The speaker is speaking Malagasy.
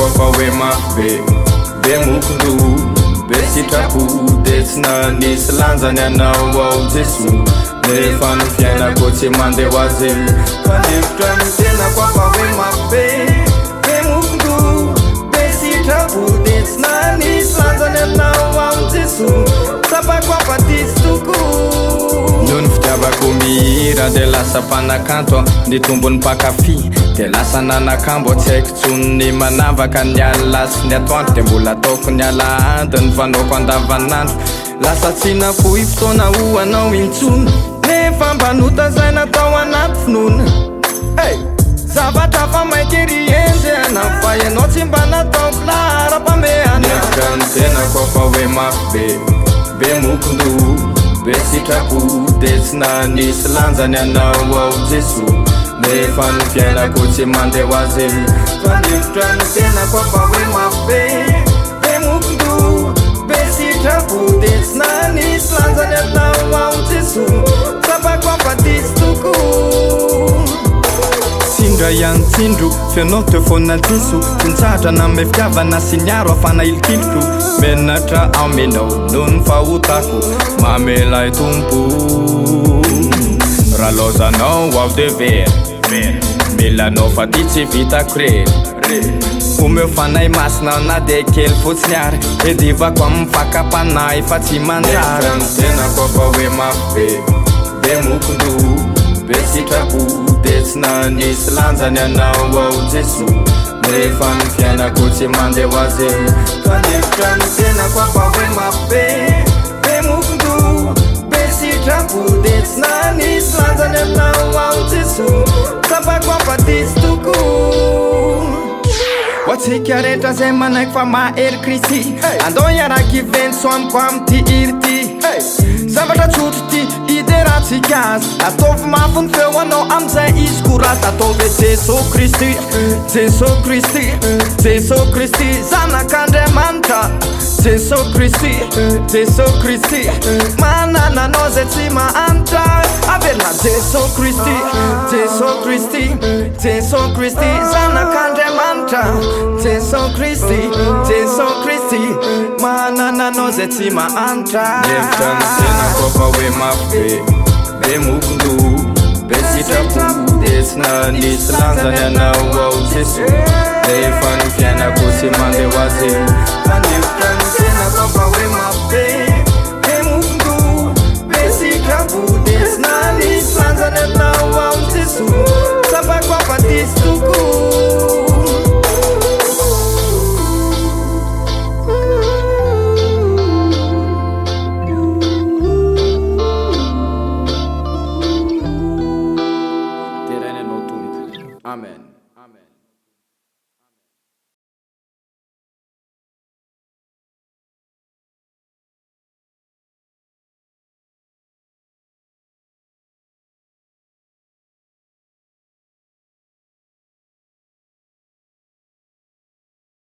Kofa mafy be mokolo be sitrapo de tsy nanisy lanjany anao ao Jeso nefa ny fiainako tsy mandeha ho azy fanevitra ny tena kofa hoe mafy be mokolo be sitrapo de tsy nanisy lanjany anao ao Jeso sapako afatisy toko noho ny fitiavako mihira de lasa mpanakanto ny tombony mpakafy de lasa nanakambo tsy haiko tsony manavaka ny alasy ny atoandro de mbola ataoko ny alahady ny fanaoko andavanandro lasa tsy nafohy fotoana ho anao intsony nefa mba notazaina tao anaty finoana zavatra fa maiky enjehana fa ianao tsy mba natao lara-pamehana nefa ny tena kofa hoe mafy be mokolo be sitrapo de tsy nanisy lanjany anao ao Jeso nefa ny fiainako tsy mandeha ho azy fanevitra ny tena kofa hoe mafy be mokolo be sitrapo de tsy nanisy lanjany anao ao Jeso sapako afatisy toko sindra ihany tsindro fianao teo foana Jeso fintsahatra na me fitiavana sy niaro afana ilikiloko menatra aminao noho ny fahotako mamelay tompo raha lozanao ao dever milanao fa ty tsy vitako rery omeo fanay masina na de kely fotsiny ary edivako amin'ny fakapanay fa tsy manjara ny tena kofa hoe mafy be mokolo be sitrapo de tsy nanisy lanjany anao ao Jeso nefa ny fiainako tsy mandeha ho azy fanevitra ny tena kofa hoe mafy be mokolo be sitrapo de tsy nanisy lanjany anao ao Jeso sapako afatisy toko hoatsika rehetra zay manaiky fa mahery Kristy andao iaraky venso amiko amity iry ty zavatra tsotro ty ideratsika azy ataovy mafy ny feo anao amizay izy korata ataovy Jeso Kristy Jeso Kristy Jeso Kristy zanak'Andriamanitra Jeso Kristy Jeso Kristy manana anao zay tsy mahantra averina Jeso Kristy Jeso Kristy Jeso Kristy zanak'Andriamanitra Jeso Kristy Jeso Kristy manana anao zay tsy mahantra nevitra ny tena kofa hoe mafy be mokolo be sitrapo de tsy nanisy lanjany anao ao Jeso nefa ny fiainako tsy mandeha ho azy fanevitra